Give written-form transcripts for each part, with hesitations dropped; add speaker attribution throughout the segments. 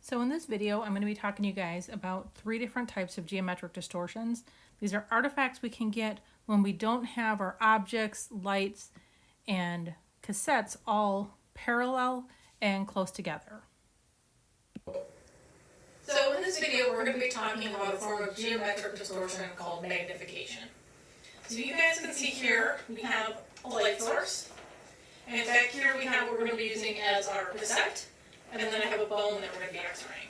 Speaker 1: So in this video, I'm going to be talking to you guys about 3 different types of geometric distortions. These are artifacts we can get when we don't have our objects, lights, and cassettes all parallel and close together.
Speaker 2: So in this video, we're going to be talking about a form of geometric distortion called magnification. So you guys can see here, we have a light source. And back here we have what we're going to be using as our cassette. And then I have a bone that we're going to be x-raying.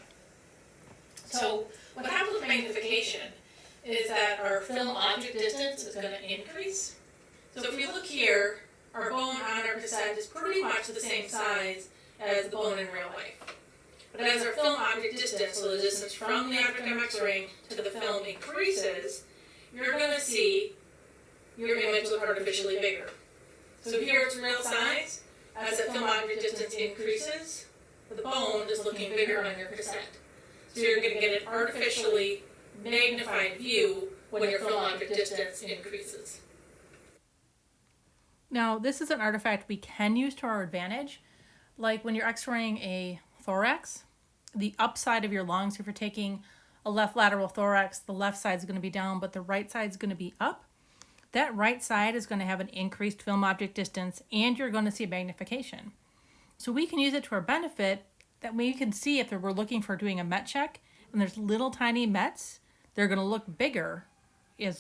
Speaker 2: So what happens with magnification is that our film object distance is going to increase. So if you look here, our bone on our cassette is pretty much the same size as the bone in real life. But as our film object distance, so the distance from the object I'm x-raying to the film increases, you're going to see your image look artificially bigger. So here it's real size. As the film object distance increases, the bone is looking bigger on your cassette. So you're going to get an artificially magnified view when your film object distance increases.
Speaker 1: Now, this is an artifact we can use to our advantage. Like when you're x-raying a thorax, the upside of your lungs, if you're taking a left lateral thorax, the left side is going to be down, but the right side is going to be up. That right side is going to have an increased film object distance, and you're going to see a magnification. So we can use it to our benefit that we can see if we're looking for doing a met check and there's little tiny mets, they're going to look bigger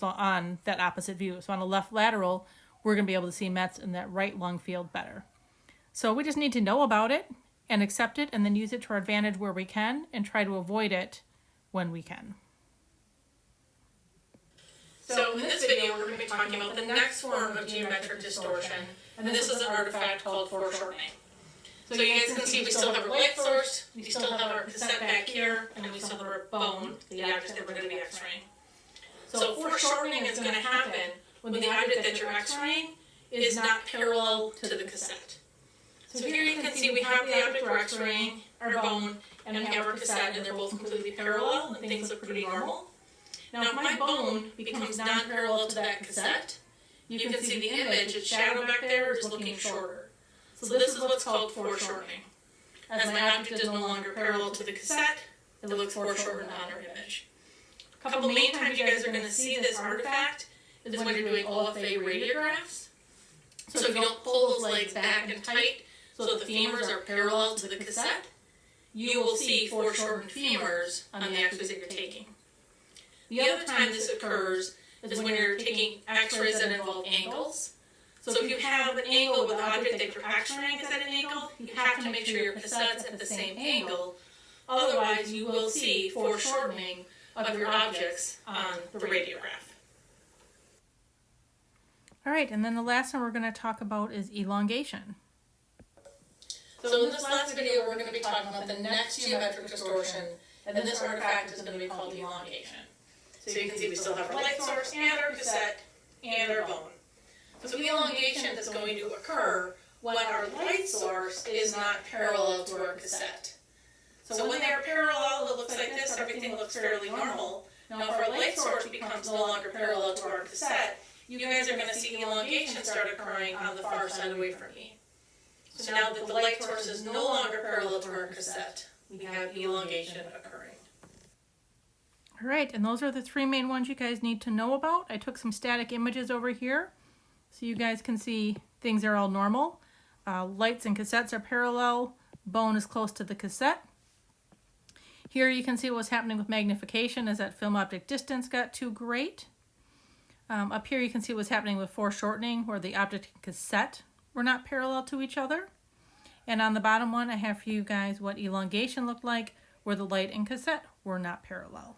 Speaker 1: on that opposite view. So on a left lateral, we're going to be able to see mets in that right lung field better. So we just need to know about it and accept it and then use it to our advantage where we can and try to avoid it when we can.
Speaker 2: So in this video, we're going to be talking about the next form of geometric distortion, and this is an artifact called foreshortening. So you guys can see we still have our light source, we still have our cassette back here, and then we still have our bone, the object that we're going to be x-raying. So foreshortening is going to happen when the object that you're x-raying is not parallel to the cassette. So here you can see we have the object we're x-raying, our bone, and we have our cassette, and they're both completely parallel, and things look pretty normal. Now if my bone becomes non-parallel to that cassette, you can see the image, its shadow back there is looking shorter. So this is what's called foreshortening. As my object is no longer parallel to the cassette, it looks foreshortened on our image. A couple main times you guys are going to see this artifact is when you're doing OFA radiographs. So if you don't pull those legs back and tight so that the femurs are parallel to the cassette, you will see foreshortened femurs on the x-rays that you're taking. The other time this occurs is when you're taking x-rays that involve angles. So if you have an angle with the object that you're x-raying is at an angle, you have to make sure your cassette's at the same angle. Otherwise, you will see foreshortening of your objects on the radiograph.
Speaker 1: All right, and then the last one we're going to talk about is elongation.
Speaker 2: So in this last video, we're going to be talking about the next geometric distortion, and this artifact is going to be called elongation. So you can see we still have our light source and our cassette and our bone. So elongation is going to occur when our light source is not parallel to our cassette. So when they're parallel, it looks like this, everything looks fairly normal. Now if our light source becomes no longer parallel to our cassette, you guys are going to see elongation start occurring on the far side away from me. So now that the light source is no longer parallel to our cassette, we have elongation occurring.
Speaker 1: All right, and those are the 3 main ones you guys need to know about. I took some static images over here so you guys can see things are all normal. Lights and cassettes are parallel. Bone is close to the cassette. Here you can see what's happening with magnification as that film object distance got too great. Up here you can see what's happening with foreshortening where the object and cassette were not parallel to each other. And on the bottom one I have for you guys what elongation looked like where the light and cassette were not parallel.